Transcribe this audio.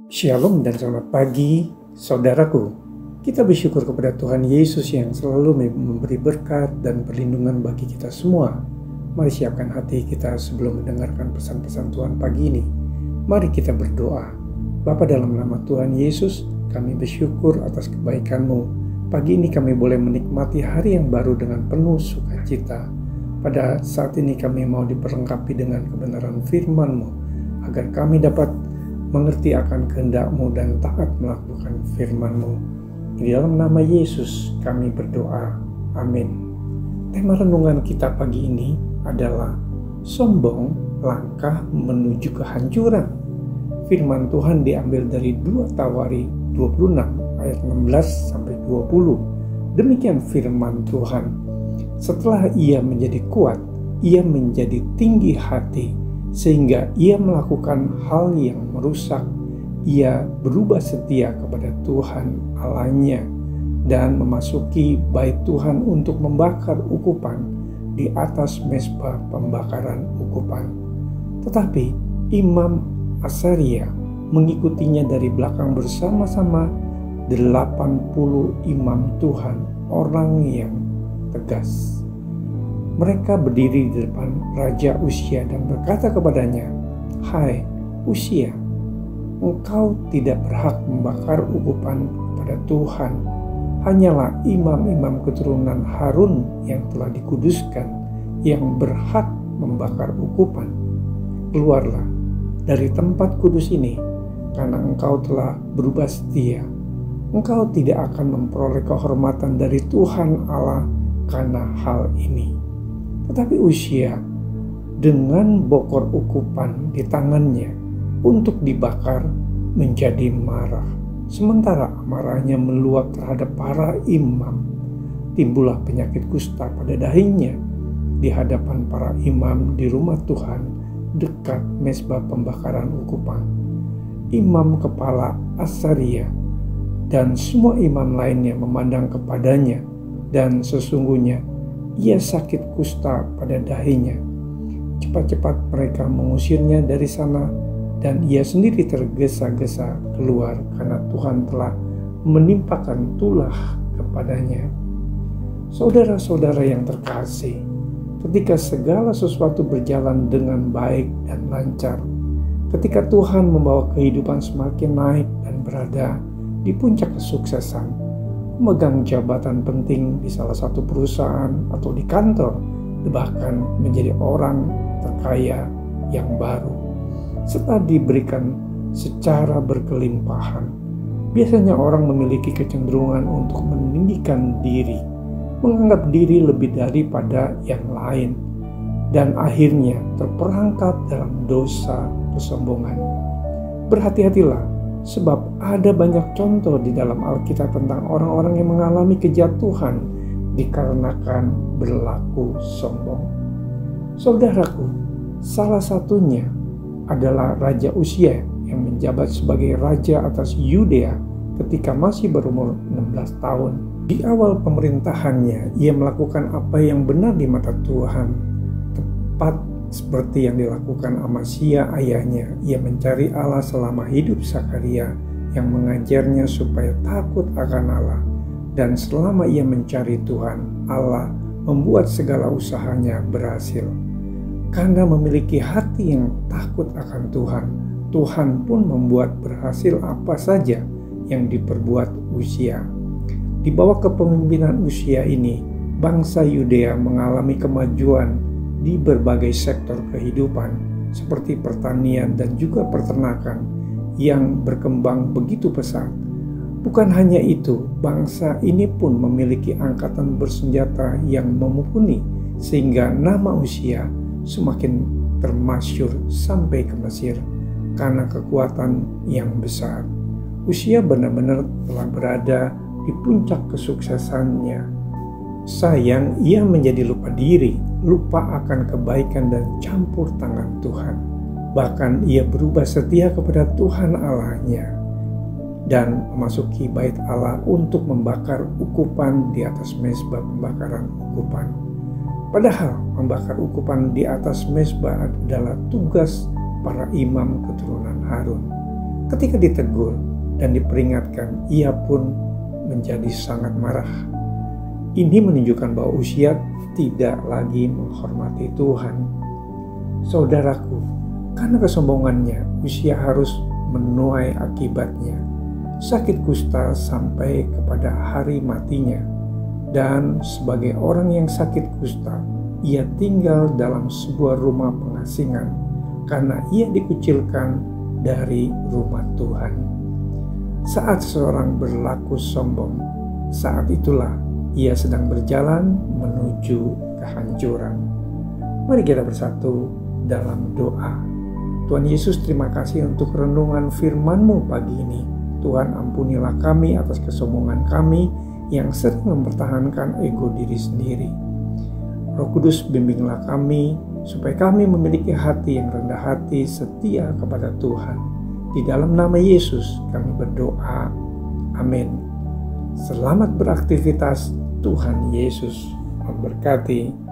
Shalom dan selamat pagi, saudaraku. Kita bersyukur kepada Tuhan Yesus yang selalu memberi berkat dan perlindungan bagi kita semua. Mari siapkan hati kita sebelum mendengarkan pesan-pesan Tuhan pagi ini. Mari kita berdoa. Bapa, dalam nama Tuhan Yesus, kami bersyukur atas kebaikan-Mu. Pagi ini kami boleh menikmati hari yang baru dengan penuh sukacita. Pada saat ini kami mau diperlengkapi dengan kebenaran firman-Mu, agar kami dapat mengerti akan kehendak-Mu dan taat melakukan firman-Mu. Di dalam nama Yesus kami berdoa. Amin. Tema renungan kita pagi ini adalah sombong langkah menuju kehancuran. Firman Tuhan diambil dari 2 Tawari 26 ayat 16 sampai 20. Demikian firman Tuhan. Setelah ia menjadi kuat, ia menjadi tinggi hati, sehingga ia melakukan hal yang merusak. Ia berubah setia kepada Tuhan Allahnya dan memasuki bait Tuhan untuk membakar ukupan di atas mezbah pembakaran ukupan. Tetapi Imam Asaria mengikutinya dari belakang bersama-sama 80 imam Tuhan, orang yang tegas. Mereka berdiri di depan Raja Uzia dan berkata kepadanya, "Hai Uzia, engkau tidak berhak membakar ukupan kepada Tuhan. Hanyalah imam-imam keturunan Harun yang telah dikuduskan yang berhak membakar ukupan. Keluarlah dari tempat kudus ini, karena engkau telah berubah setia. Engkau tidak akan memperoleh kehormatan dari Tuhan Allah karena hal ini." Tetapi Uzia dengan bokor ukupan di tangannya untuk dibakar menjadi marah. Sementara amarahnya meluap terhadap para imam, timbullah penyakit kusta pada dahinya di hadapan para imam di rumah Tuhan dekat mezbah pembakaran ukupan. Imam kepala Asaria dan semua imam lainnya memandang kepadanya, dan sesungguhnya ia sakit kusta pada dahinya. Cepat-cepat mereka mengusirnya dari sana, dan ia sendiri tergesa-gesa keluar karena Tuhan telah menimpakan tulah kepadanya. Saudara-saudara yang terkasih, ketika segala sesuatu berjalan dengan baik dan lancar, ketika Tuhan membawa kehidupan semakin naik dan berada di puncak kesuksesan, memegang jabatan penting di salah satu perusahaan atau di kantor, bahkan menjadi orang terkaya yang baru, serta diberikan secara berkelimpahan. Biasanya orang memiliki kecenderungan untuk meninggikan diri, menganggap diri lebih daripada yang lain, dan akhirnya terperangkap dalam dosa kesombongan. Berhati-hatilah, sebab ada banyak contoh di dalam Alkitab tentang orang-orang yang mengalami kejatuhan dikarenakan berlaku sombong. Saudaraku, salah satunya adalah Raja Uzia yang menjabat sebagai raja atas Yudea ketika masih berumur 16 tahun. Di awal pemerintahannya, ia melakukan apa yang benar di mata Tuhan, tepat seperti yang dilakukan Amazia ayahnya. Ia mencari Allah selama hidup Sakaria yang mengajarnya supaya takut akan Allah. Dan selama ia mencari Tuhan, Allah membuat segala usahanya berhasil. Karena memiliki hati yang takut akan Tuhan, Tuhan pun membuat berhasil apa saja yang diperbuat Uzia. Di bawah kepemimpinan Uzia ini, bangsa Yudea mengalami kemajuan di berbagai sektor kehidupan seperti pertanian dan juga peternakan yang berkembang begitu pesat. Bukan hanya itu, bangsa ini pun memiliki angkatan bersenjata yang mumpuni sehingga nama Uzia semakin termasyhur sampai ke Mesir karena kekuatan yang besar. Uzia benar-benar telah berada di puncak kesuksesannya. Sayang, ia menjadi lupa diri, lupa akan kebaikan dan campur tangan Tuhan. Bahkan ia berubah setia kepada Tuhan Allahnya dan memasuki bait Allah untuk membakar ukupan di atas mezbah pembakaran ukupan. Padahal membakar ukupan di atas mezbah adalah tugas para imam keturunan Harun. Ketika ditegur dan diperingatkan, ia pun menjadi sangat marah. Ini menunjukkan bahwa Uzia tidak lagi menghormati Tuhan. Saudaraku, karena kesombongannya, Uzia harus menuai akibatnya. Sakit kusta sampai kepada hari matinya. Dan sebagai orang yang sakit kusta, ia tinggal dalam sebuah rumah pengasingan karena ia dikucilkan dari rumah Tuhan. Saat seorang berlaku sombong, saat itulah ia sedang berjalan menuju kehancuran. Mari kita bersatu dalam doa. Tuhan Yesus, terima kasih untuk renungan firman-Mu pagi ini. Tuhan, ampunilah kami atas kesombongan kami yang sering mempertahankan ego diri sendiri. Roh Kudus, bimbinglah kami supaya kami memiliki hati yang rendah hati, setia kepada Tuhan. Di dalam nama Yesus kami berdoa. Amin. Selamat beraktivitas. Tuhan Yesus memberkati.